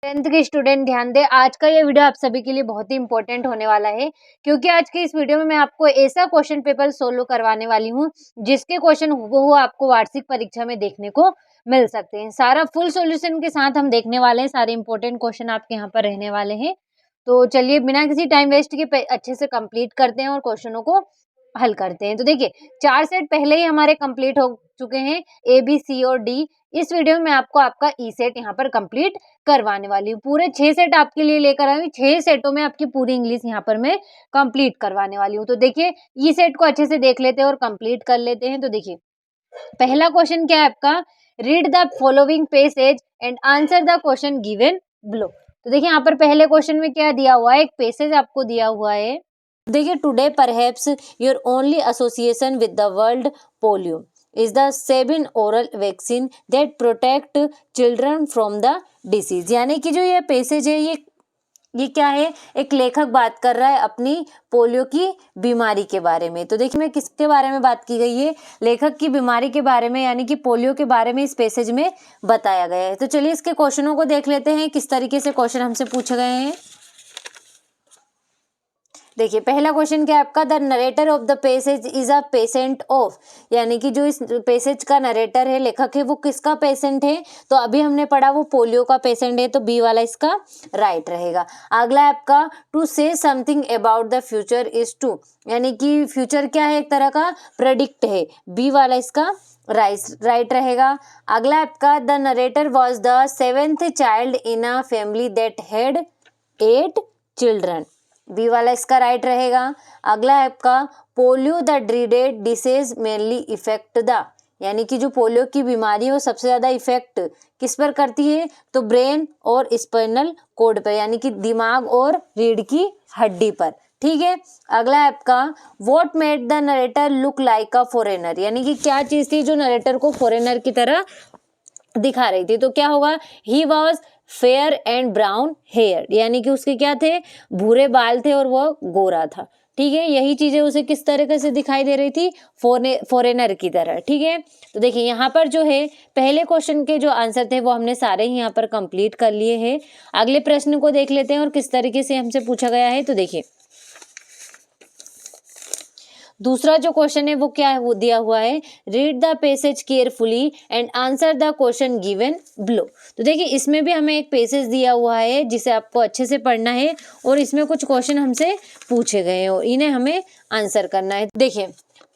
Tenth के student ध्यान दें, आज का ये वीडियो आप सभी के लिए बहुत ही इंपॉर्टेंट होने वाला है, क्योंकि आज की इस वीडियो में मैं आपको ऐसा क्वेश्चन पेपर सोल्व करवाने वाली हूँ जिसके क्वेश्चन हूबहू आपको वार्षिक परीक्षा में देखने को मिल सकते हैं। सारा फुल सॉल्यूशन के साथ हम देखने वाले हैं, सारे इंपॉर्टेंट क्वेश्चन आपके यहाँ पर रहने वाले हैं। तो चलिए बिना किसी टाइम वेस्ट के अच्छे से कंप्लीट करते हैं और क्वेश्चनों को हल करते हैं। तो देखिए 4 सेट पहले ही हमारे कंप्लीट हो चुके हैं, ए, बी, सी और डी। इस वीडियो में आपको आपका ई सेट यहाँ पर कंप्लीट करवाने वाली हूँ। पूरे 6 सेट आपके लिए लेकर आई हूँ। 6 सेटों में आपकी पूरी इंग्लिश यहाँ पर मैं कंप्लीट करवाने वाली हूँ। तो देखिए ई सेट को अच्छे से देख लेते हैं और कंप्लीट कर लेते हैं। तो देखिए पहला क्वेश्चन क्या है आपका, read the following passage and answer the question given below. तो देखिए यहाँ पर पहले क्वेश्चन में क्या दिया हुआ है, एक पैसेज आपको दिया हुआ है। देखिए today perhaps your only association with the world polio is the Sabin oral vaccine that protect children from the disease। यानी कि जो ये पैसेज है ये क्या है, एक लेखक बात कर रहा है अपनी पोलियो की बीमारी के बारे में। तो देखिए मैं किसके बारे में बात की गई है, लेखक की बीमारी के बारे में, यानी कि पोलियो के बारे में इस पैसेज में बताया गया है। तो चलिए इसके क्वेश्चनों को देख लेते हैं, किस तरीके से क्वेश्चन हमसे पूछे गए हैं। देखिए पहला क्वेश्चन क्या है आपका, the narrator of the passage is a patient of, यानी कि जो इस पैसेज का नरेटर है, लेखक है, वो किसका पेशेंट है। तो अभी हमने पढ़ा वो पोलियो का पेशेंट है, तो बी वाला इसका राइट रहेगा। अगला आपका टू से something about the future is to, यानी कि फ्यूचर क्या है, एक तरह का प्रेडिक्ट है, बी वाला इसका राइट रहेगा। अगला आपका the narrator was the 7th child in a family that had 8 children, B वाला इसका राइट रहेगा। अगला है आपका polio the dreaded disease mainly affect the, यानी कि जो पोलियो की बीमारी है वो सबसे ज्यादा इफेक्ट किस पर करती है, तो ब्रेन और स्पाइनल कोड पर, यानी कि दिमाग और रीढ़ की हड्डी पर। ठीक है। अगला है आपका what made the narrator look like a foreigner, यानी कि क्या चीज थी जो नरेटर को फॉरेनर की तरह दिखा रही थी। तो क्या होगा, he was fair and brown hair, यानी कि उसके क्या थे, भूरे बाल थे और वो गोरा था। ठीक है, यही चीजें उसे किस तरीके से दिखाई दे रही थी, फॉरेनर की तरह। ठीक है, तो देखिए यहाँ पर जो है पहले क्वेश्चन के जो आंसर थे वो हमने सारे ही यहाँ पर कंप्लीट कर लिए हैं। अगले प्रश्न को देख लेते हैं और किस तरीके से हमसे पूछा गया है। तो देखिए दूसरा जो क्वेश्चन है वो क्या है, वो दिया हुआ है, read the passage carefully and answer the question given below. तो देखिए इसमें भी हमें एक पैसेज दिया हुआ है जिसे आपको अच्छे से पढ़ना है और इसमें कुछ क्वेश्चन हमसे पूछे गए हैं और इन्हें हमें आंसर करना है। देखिए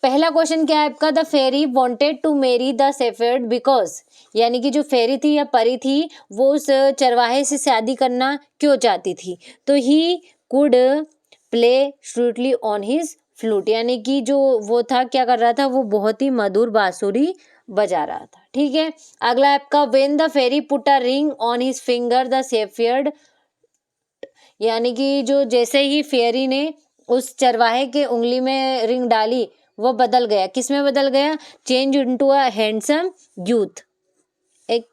पहला क्वेश्चन क्या है आपका, the fairy wanted to marry the shepherd because, यानी कि जो फेरी थी या परी थी वो उस चरवाहे से शादी करना क्यों चाहती थी, तो he could play sweetly on his flute, यानी कि जो वो था क्या कर रहा था, वो बहुत ही मधुर बांसुरी बजा रहा था। ठीक है। अगला आपका when the fairy put a ring on his finger the shepherd, यानी कि जो जैसे ही फेरी ने उस चरवाहे के उंगली में रिंग डाली वो बदल गया, किस में बदल गया, change into a handsome youth, एक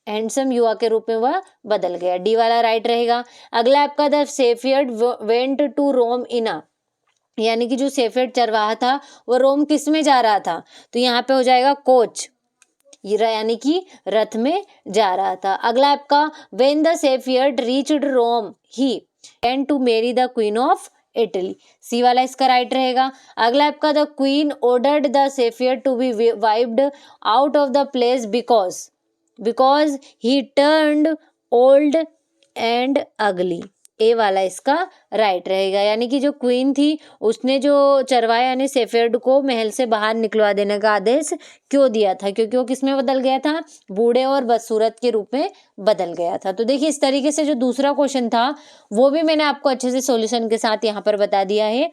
हैंडसम युवा के रूप में वह बदल गया। डी वाला राइट रहेगा। अगला आपका द शेफर्ड वेंट टू रोम इन अ, यानी कि जो शेफर्ड चरवाहा था वो रोम किस में जा रहा था, तो यहाँ पे हो जाएगा कोच, यानी कि रथ में जा रहा था। अगला आपका when the shepherd reached Rome he and to marry the queen of Italy, C वाला इसका राइट रहेगा। अगला आपका the queen ordered the shepherd to be wiped out of the place because he turned old and ugly, A वाला इसका right रहेगा। यानी कि जो क्वीन थी उसने जो चरवाहा यानी शेफर्ड को महल से बाहर निकलवा देने का आदेश क्यों दिया था, क्योंकि वो किसमें बदल गया था, बूढ़े और बदसूरत के रूप में बदल गया था। तो देखिए इस तरीके से जो दूसरा क्वेश्चन था वो भी मैंने आपको अच्छे से सॉल्यूशन के साथ यहाँ पर बता दिया है।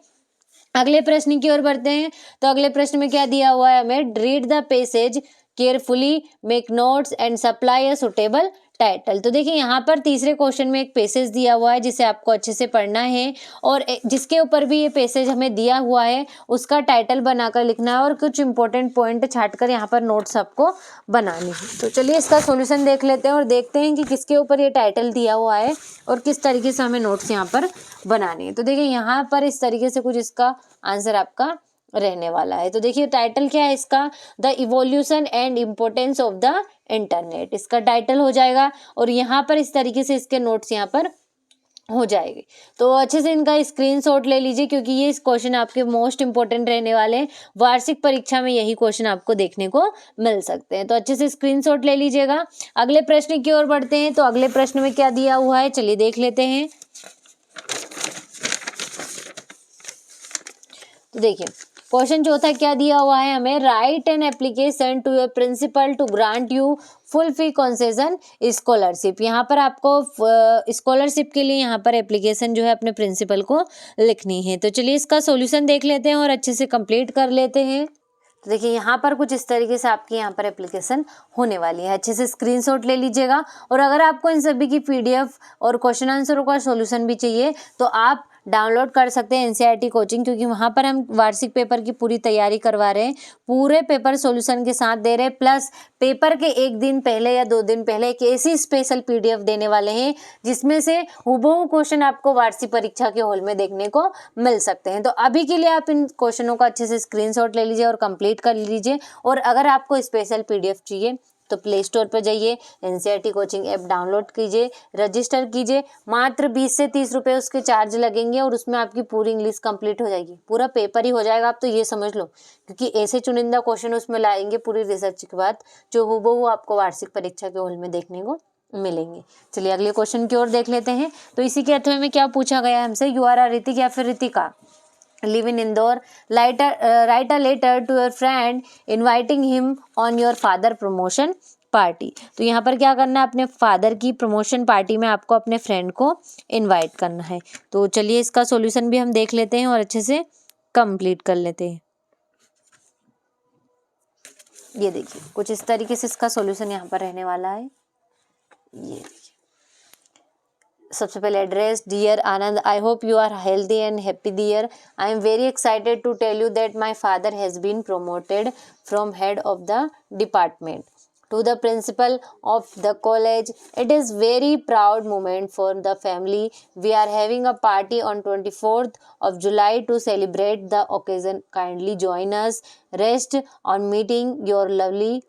अगले प्रश्न की ओर बढ़ते हैं। तो अगले प्रश्न में क्या दिया हुआ है हमें, read the passage carefully, make notes and supply a suitable title. तो देखिए यहाँ पर तीसरे क्वेश्चन में एक पैसेज दिया हुआ है जिसे आपको अच्छे से पढ़ना है और जिसके ऊपर भी ये पैसेज हमें दिया हुआ है उसका टाइटल बनाकर लिखना है और कुछ इंपॉर्टेंट पॉइंट छांटकर यहाँ पर नोट्स आपको बनानी है। तो चलिए इसका सॉल्यूशन देख लेते हैं और देखते हैं कि किसके ऊपर ये टाइटल दिया हुआ है और किस तरीके से हमें नोट्स यहाँ पर बनाने हैं। तो देखिए यहाँ पर इस तरीके से कुछ इसका आंसर आपका रहने वाला है। तो देखिए टाइटल क्या है इसका, the evolution and importance of the internet, इसका टाइटल हो जाएगा। और यहाँ पर इस तरीके से इसके नोट्स यहाँ पर हो जाएगी। तो अच्छे से इनका स्क्रीनशॉट ले लीजिए, क्योंकि ये क्वेश्चन आपके मोस्ट इंपॉर्टेंट रहने वाले हैं। वार्षिक परीक्षा में यही क्वेश्चन आपको देखने को मिल सकते हैं। तो अच्छे से स्क्रीनशॉट ले लीजिएगा। अगले प्रश्न की ओर बढ़ते हैं। तो अगले प्रश्न में क्या दिया हुआ है, चलिए देख लेते हैं। तो देखिए क्वेश्चन चौथा क्या दिया हुआ है हमें, write an application to your principal to grant you full fee concession scholarship. यहाँ पर आपको स्कॉलरशिप के लिए यहाँ पर एप्लीकेशन जो है अपने प्रिंसिपल को लिखनी है। तो चलिए इसका सॉल्यूशन देख लेते हैं और अच्छे से कंप्लीट कर लेते हैं। तो देखिए यहाँ पर कुछ इस तरीके से आपकी यहाँ पर एप्लीकेशन होने वाली है। अच्छे से स्क्रीनशॉट ले लीजिएगा। और अगर आपको इन सभी की पीडीएफ और क्वेश्चन आंसरों का सॉल्यूशन भी चाहिए तो आप डाउनलोड कर सकते हैं एनसीईआरटी कोचिंग, क्योंकि वहाँ पर हम वार्षिक पेपर की पूरी तैयारी करवा रहे हैं, पूरे पेपर सॉल्यूशन के साथ दे रहे हैं, प्लस पेपर के एक दिन पहले या 2 दिन पहले एक ऐसी स्पेशल पीडीएफ देने वाले हैं जिसमें से हूबहू क्वेश्चन आपको वार्षिक परीक्षा के हॉल में देखने को मिल सकते हैं। तो अभी के लिए आप इन क्वेश्चनों का अच्छे से स्क्रीनशॉट ले लीजिए और कंप्लीट कर लीजिए। और अगर आपको स्पेशल पीडीएफ चाहिए तो प्ले स्टोर पर जाइए, एनसीईआरटी कोचिंग ऐप डाउनलोड कीजिए, रजिस्टर कीजिए। मात्र 20 से 30 रुपये उसके चार्ज लगेंगे और उसमें आपकी पूरी इंग्लिश कंप्लीट हो जाएगी, पूरा पेपर ही हो जाएगा। आप तो ये समझ लो, क्योंकि ऐसे चुनिंदा क्वेश्चन उसमें लाएंगे पूरी रिसर्च के बाद, जो हूबहू आपको वार्षिक परीक्षा के हॉल में देखने को मिलेंगे। चलिए अगले क्वेश्चन की ओर देख लेते हैं। तो इसी के अथवा में क्या पूछा गया है हमसे, यू आर अ ऋतिक या फिर Ritika, live in Indore, write a letter to your friend inviting him on your father promotion party। तो यहाँ पर क्या करना है, अपने फादर की प्रमोशन पार्टी में आपको अपने फ्रेंड को इनवाइट करना है। तो चलिए इसका सॉल्यूशन भी हम देख लेते हैं और अच्छे से कंप्लीट कर लेते हैं। ये देखिए कुछ इस तरीके से इसका सॉल्यूशन यहाँ पर रहने वाला है। ये सबसे पहले address, dear Anand, I hope you are healthy and happy dear, I am very excited to tell you that my father has been promoted from head of the department to the principal of the college. It is very proud moment for the family. We are having a party on 24th of July to celebrate the occasion. Kindly join us. Rest on meeting your lovely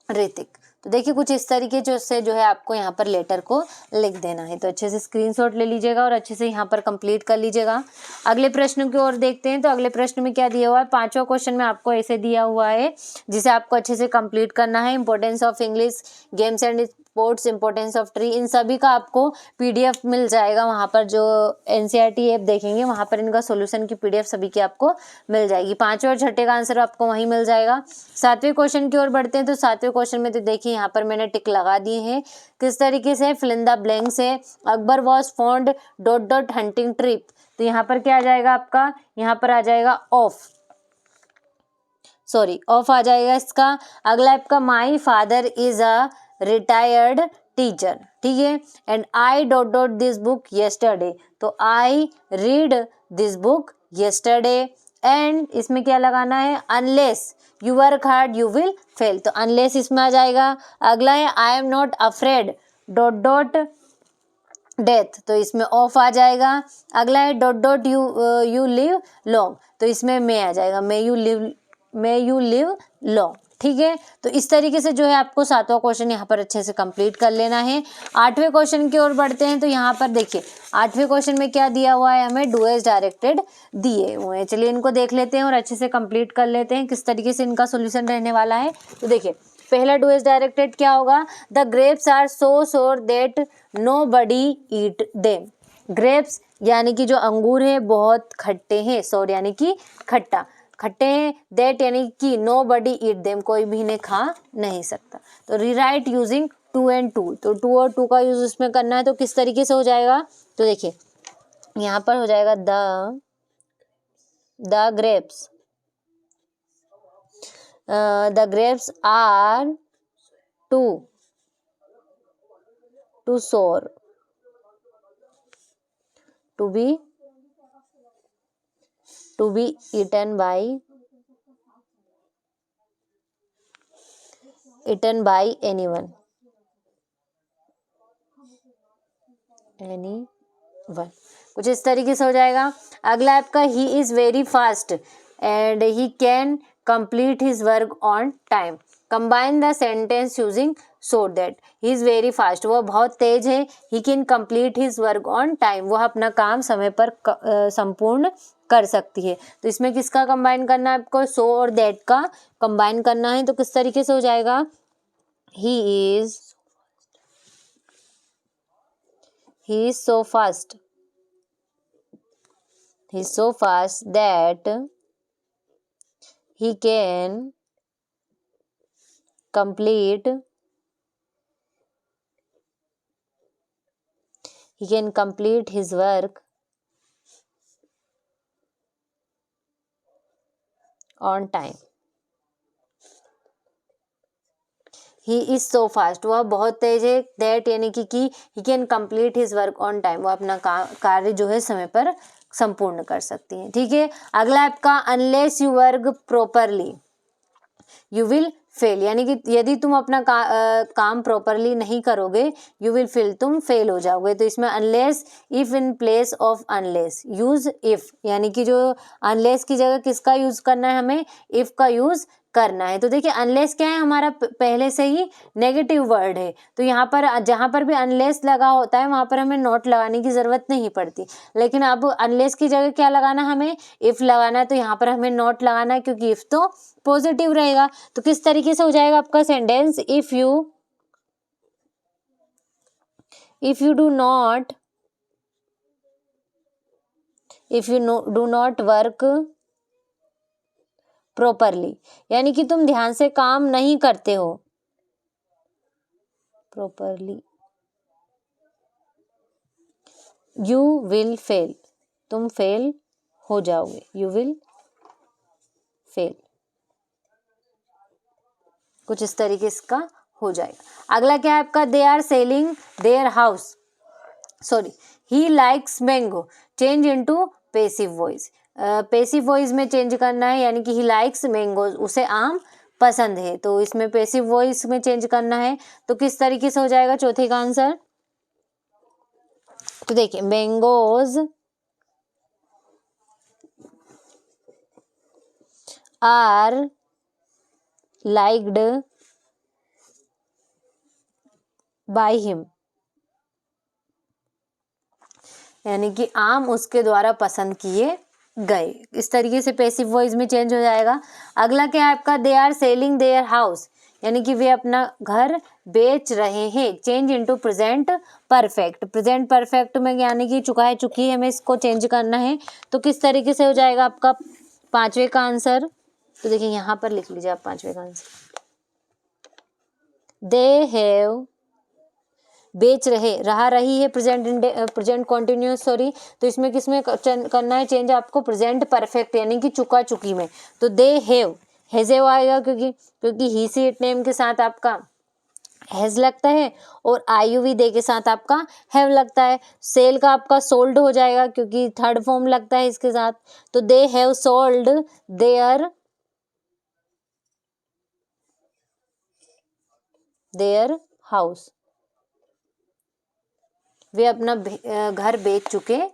Hrithik. तो देखिए कुछ इस तरीके से जो है आपको यहाँ पर लेटर को लिख देना है। तो अच्छे से स्क्रीनशॉट ले लीजिएगा और अच्छे से यहाँ पर कंप्लीट कर लीजिएगा। अगले प्रश्न की ओर देखते हैं। तो अगले प्रश्न में क्या दिया हुआ है, 5वां क्वेश्चन में आपको ऐसे दिया हुआ है जिसे आपको अच्छे से कंप्लीट करना है। Importance of English, games and sports, importance of tree, इन सभी का आपको पीडीएफ मिल जाएगा। वहाँ पर जो एनसीईआरटी ऐप देखेंगे वहाँ पर इनका सॉल्यूशन की पीडीएफ सभी की आपको मिल जाएगी। 5वें और 6ठे का आंसर आपको वहीं मिल जाएगा। 7वें क्वेश्चन की ओर बढ़ते हैं। तो 7वें क्वेश्चन में तो देखिए यहाँ पर मैंने टिक लगा दिए हैं। किस तरीके से, फिल इन द ब्लैंक्स है, Akbar was fond ... hunting trip. तो यहाँ पर क्या आ जाएगा आपका, यहाँ पर आ जाएगा ऑफ आ जाएगा इसका। अगला आपका my father is a retired teacher, ठीक है। And I ... this book yesterday, तो I read this book yesterday. And इसमें क्या लगाना है, unless you work hard you will fail, तो अनलेस इसमें आ जाएगा। अगला है I am not afraid ... death, तो इसमें ऑफ आ जाएगा। अगला है ... यू लिव लॉन्ग, तो इसमें मे आ जाएगा, मे यू लिव लॉन्ग, ठीक है। तो इस तरीके से जो है आपको 7वां क्वेश्चन यहाँ पर अच्छे से कंप्लीट कर लेना है। 8वें क्वेश्चन की ओर बढ़ते हैं। तो यहाँ पर देखिए 8वें क्वेश्चन में क्या दिया हुआ है हमें, डू एज डायरेक्टेड दिए हुए हैं। चलिए इनको देख लेते हैं और अच्छे से कंप्लीट कर लेते हैं किस तरीके से इनका सोल्यूशन रहने वाला है। तो देखिए पहला डू एज डायरेक्टेड क्या होगा, the grapes are so sour that nobody eat them. Grapes यानी कि जो अंगूर है बहुत खट्टे हैं, सोर यानी कि खट्टे हैं, दैट यानी कि नो बडी ईट देम, कोई भी इन्हें खा नहीं सकता। तो रीराइट यूजिंग 2 and 2, तो 2 और 2 का यूज इसमें करना है। तो किस तरीके से हो जाएगा, तो देखिए यहाँ पर हो जाएगा द ग्रेप्स आर टू सोर to be eaten by anyone। कुछ इस तरीके से हो जाएगा। अगला आपका he is very fast and he can complete his work on time. Combine the sentence using so that he is very fast, वह बहुत तेज है, he can complete his work on time, वह अपना काम समय पर संपूर्ण कर सकती है। तो इसमें किसका कंबाइन करना है आपको, सो और दैट का कंबाइन करना है। तो किस तरीके से हो जाएगा, he is so fast, he is so fast that he can complete his work on time, he is so fast, वह बहुत तेज है, दैट यानी कि he can complete his work on time, वह अपना कार्य जो है समय पर संपूर्ण कर सकती है। ठीक है, अगला आपका unless you work properly you will fail, यानी कि यदि तुम अपना काम प्रॉपरली नहीं करोगे यू विल फेल, तुम फेल हो जाओगे। तो इसमें unless, if in place of unless use if, यानी कि जो अनलेस की जगह किसका यूज करना है, हमें इफ का यूज करना है। तो देखिए अनलेस क्या है, हमारा पहले से ही नेगेटिव वर्ड है, तो यहाँ पर जहाँ पर भी अनलेस लगा होता है वहाँ पर हमें नॉट लगाने की जरूरत नहीं पड़ती, लेकिन अब अनलेस की जगह क्या लगाना, हमें इफ लगाना है, तो यहाँ पर हमें नॉट लगाना है क्योंकि इफ तो पॉजिटिव रहेगा। तो किस तरीके से हो जाएगा आपका sentence, if you do not work properly, यानी कि तुम ध्यान से काम नहीं करते हो प्रॉपरली, यू विल फेल, तुम फेल हो जाओगे, यू विल फेल, कुछ इस तरीके इसका हो जाएगा। अगला क्या है आपका, they are selling their house, sorry he likes mango, change into passive voice, passive voice में चेंज करना है, यानी कि ही लाइक्स मैंगो, उसे आम पसंद है, तो इसमें पैसिव वॉइस में चेंज करना है। तो किस तरीके से हो जाएगा चौथे का आंसर, तो देखिए mangoes are liked by him, यानी कि आम उसके द्वारा पसंद किए गए, इस तरीके से पैसिव वॉइस में चेंज हो जाएगा। अगला क्या है आपका, they are selling their house, यानी कि वे अपना घर बेच रहे हैं, change into present perfect, present perfect में यानी कि चुका है चुकी है, हमें इसको चेंज करना है। तो किस तरीके से हो जाएगा आपका पांचवे का आंसर, तो देखिए यहाँ पर लिख लीजिए आप पांचवे का आंसर, दे हैव, बेच रहा रही है प्रेजेंट कॉन्टिन्यूअस, सॉरी, तो इसमें किसमें करना है चेंज आपको, प्रेजेंट परफेक्ट यानी कि चुका चुकी में, तो दे हैव आएगा क्योंकि ही सी इट नेम के साथ आपका हैज लगता है और आईयूवी दे के साथ आपका हैव लगता है। सेल का आपका सोल्ड हो जाएगा क्योंकि थर्ड फॉर्म लगता है इसके साथ, तो they have sold their house, वे अपना घर बेच चुके हैं।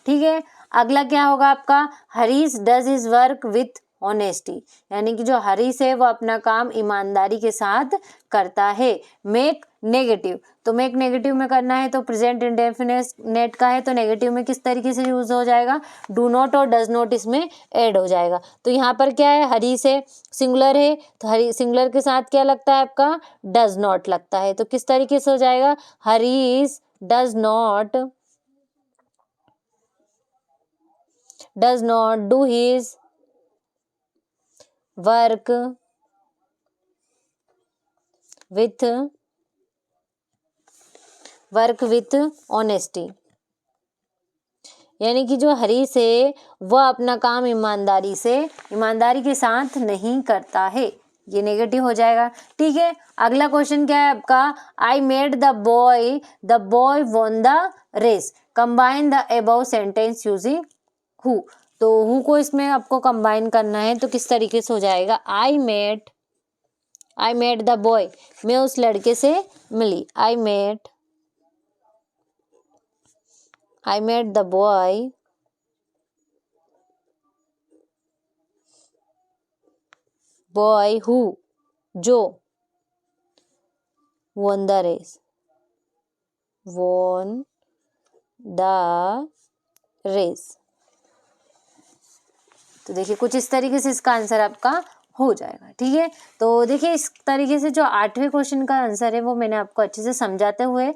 ठीक है, अगला क्या होगा आपका, Harish does his work with honesty, यानी कि जो हरीश है वो अपना काम ईमानदारी के साथ करता है। मेक नेगेटिव, तो मेक नेगेटिव में करना है तो प्रेजेंट इंडेफिनिट का है, तो नेगेटिव में किस तरीके से यूज हो जाएगा, डू नॉट और डज नॉट इसमें ऐड हो जाएगा। तो यहाँ पर क्या है, हरीश है सिंगुलर है, तो हरी सिंगुलर के साथ क्या लगता है आपका, डज नॉट लगता है, तो किस तरीके से हो जाएगा, Harish does not do his work with honesty, यानी कि जो हरीश है वह अपना काम ईमानदारी के साथ नहीं करता है, ये नेगेटिव हो जाएगा। ठीक है, अगला क्वेश्चन क्या है आपका, I made the boy won the race, combine the above sentence using who, तो हु को इसमें आपको कंबाइन करना है, तो किस तरीके से हो जाएगा, आई मेड द बॉय, मैं उस लड़के से मिली, I made the boy who, जो won the race, won the race। तो देखिए कुछ इस तरीके से इसका आंसर आपका हो जाएगा, ठीक है। तो देखिए इस तरीके से जो 8वें क्वेश्चन का आंसर है वो मैंने आपको अच्छे से समझाते हुए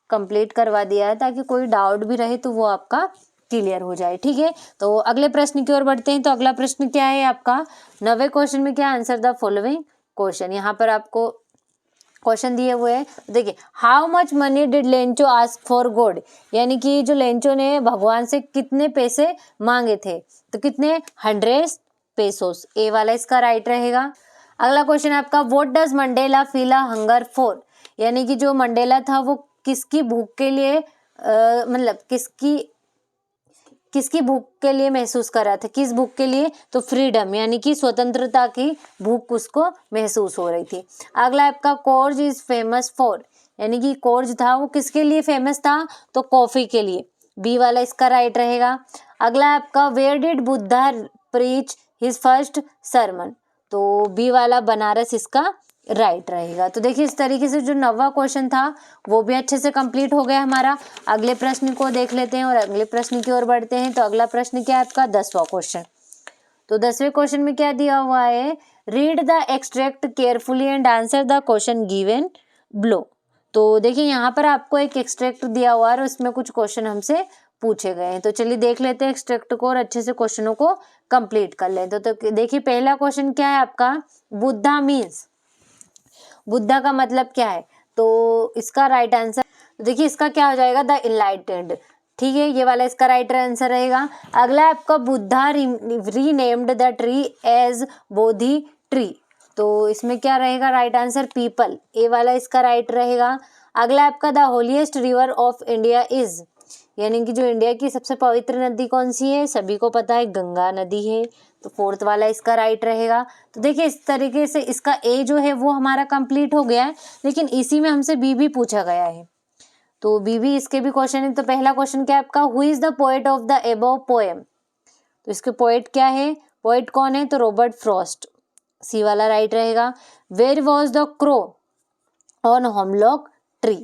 कंप्लीट करवा दिया है, ताकि कोई डाउट भी रहे तो वो आपका क्लियर हो जाए, ठीक है। तो अगले प्रश्न की ओर बढ़ते हैं। तो अगला प्रश्न क्या है आपका 9वें क्वेश्चन में क्या आंसर द फॉलोइंग क्वेश्चन। यहाँ पर आपको क्वेश्चन दिए हुए हैं, देखिए how much money did Lencho ask for God, यानी कि जो लेंचो ने भगवान से कितने पैसे मांगे थे, तो कितने 100 पेसोस, ए वाला इसका राइट रहेगा। अगला क्वेश्चन आपका what does Mandela feel a hunger for, यानी कि जो मंडेला था वो किसकी भूख के लिए मतलब किसकी भूख के लिए महसूस कर रहा था, किस भूख के लिए, तो फ्रीडम यानी कि स्वतंत्रता की भूख उसको महसूस हो रही थी। अगला आपका कोर्ज इज फेमस फॉर, यानी कि कोर्ज था वो किसके लिए फेमस था, तो कॉफी के लिए, बी वाला इसका राइट रहेगा। अगला आपका where did Buddha preach his first sermon, तो बी वाला बनारस इसका राइट रहेगा। तो देखिए इस तरीके से जो 9वां क्वेश्चन था वो भी अच्छे से कंप्लीट हो गया हमारा। अगले प्रश्न को देख लेते हैं और अगले प्रश्न की ओर बढ़ते हैं। तो अगला प्रश्न क्या है आपका 10वां क्वेश्चन। तो 10वें क्वेश्चन में क्या दिया हुआ है, read the extract carefully and answer the question given below. तो देखिए यहाँ पर आपको एक एक्सट्रैक्ट दिया हुआ है और उसमें कुछ क्वेश्चन हमसे पूछे गए हैं। तो चलिए देख लेते हैं एक्सट्रैक्ट को और अच्छे से क्वेश्चनों को कंप्लीट कर लेते। तो देखिए पहला क्वेश्चन क्या है आपका, बुद्धा मीन्स, बुद्धा का मतलब क्या है, तो इसका राइट आंसर देखिए इसका क्या हो जाएगा, द इनलाइटेंड, ठीक है, ये वाला इसका राइट आंसर रहेगा। अगला आपका Buddha renamed the tree as Bodhi tree, तो इसमें क्या रहेगा राइट आंसर, पीपल, ए वाला इसका राइट रहेगा। अगला आपका the holiest river of India is, यानी कि जो इंडिया की सबसे पवित्र नदी कौन सी है, सभी को पता है गंगा नदी है, तो 4th वाला इसका राइट रहेगा। तो देखिए इस तरीके से इसका ए जो है वो हमारा कंप्लीट हो गया है, लेकिन इसी में हमसे बी भी पूछा गया है, तो बी भी इसके भी क्वेश्चन है। तो पहला क्वेश्चन क्या है आपका, who is the poet of the above poem, तो इसके पोएट क्या है, पोएट कौन है, तो रॉबर्ट फ्रॉस्ट, सी वाला राइट रहेगा। Where was the crow on hemlock tree,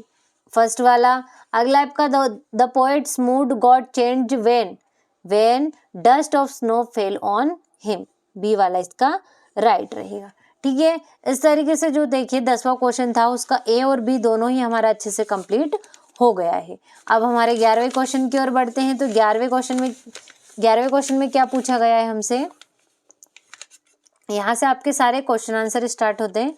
first वाला। अगला आपका the poet's mood got change when dust of snow fell on him, B वाला इसका राइट रहेगा, ठीक है। इस तरीके से जो देखिए 10वां क्वेश्चन था उसका ए और बी दोनों ही हमारा अच्छे से कंप्लीट हो गया है। अब हमारे 11वें क्वेश्चन की ओर बढ़ते हैं। तो 11वें क्वेश्चन में क्या पूछा गया है हमसे, यहाँ से आपके सारे क्वेश्चन आंसर स्टार्ट होते हैं,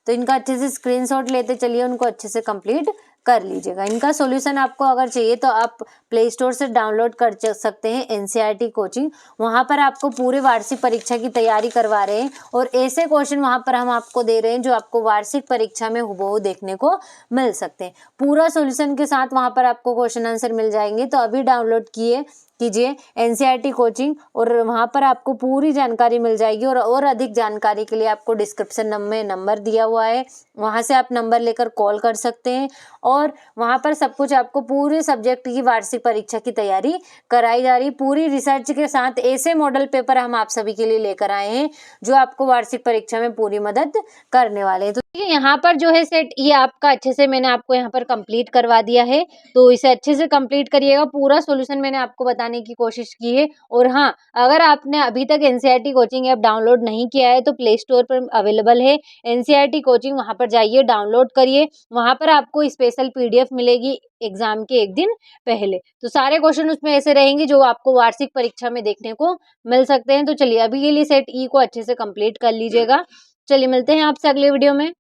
तो इनका अच्छे से स्क्रीनशॉट लेते चलिए, उनको अच्छे से कंप्लीट कर लीजिएगा। इनका सॉल्यूशन आपको अगर चाहिए तो आप प्ले स्टोर से डाउनलोड कर सकते हैं एनसीईआरटी कोचिंग, वहाँ पर आपको पूरे वार्षिक परीक्षा की तैयारी करवा रहे हैं और ऐसे क्वेश्चन वहाँ पर हम आपको दे रहे हैं जो आपको वार्षिक परीक्षा में हुबहू देखने को मिल सकते हैं। पूरा सॉल्यूशन के साथ वहाँ पर आपको क्वेश्चन आंसर मिल जाएंगे, तो अभी डाउनलोड कीजिए एनसीईआरटी कोचिंग और वहाँ पर आपको पूरी जानकारी मिल जाएगी। और अधिक जानकारी के लिए आपको डिस्क्रिप्शन में नंबर दिया हुआ है, वहाँ से आप नंबर लेकर कॉल कर सकते हैं और वहाँ पर सब कुछ आपको पूरे सब्जेक्ट की वार्षिक परीक्षा की तैयारी कराई जा रही, पूरी रिसर्च के साथ ऐसे मॉडल पेपर हम आप सभी के लिए लेकर आए हैं जो आपको वार्षिक परीक्षा में पूरी मदद करने वाले हैं। तो यहाँ पर जो है सेट ये आपका अच्छे से मैंने आपको यहाँ पर कंप्लीट करवा दिया है, तो इसे अच्छे से कंप्लीट करिएगा। पूरा सॉल्यूशन मैंने आपको बताने की कोशिश की है। और हाँ, अगर आपने अभी तक एनसीईआरटी कोचिंग ऐप डाउनलोड नहीं किया है तो प्ले स्टोर पर अवेलेबल है एनसीईआरटी कोचिंग, वहाँ पर जाइए डाउनलोड करिए। वहाँ पर आपको स्पेशल पीडीएफ मिलेगी एग्जाम के एक दिन पहले, तो सारे क्वेश्चन उसमें ऐसे रहेंगे जो आपको वार्षिक परीक्षा में देखने को मिल सकते हैं। तो चलिए अभी के लिए सेट ई को अच्छे से कंप्लीट कर लीजिएगा। चलिए मिलते हैं आपसे अगले वीडियो में।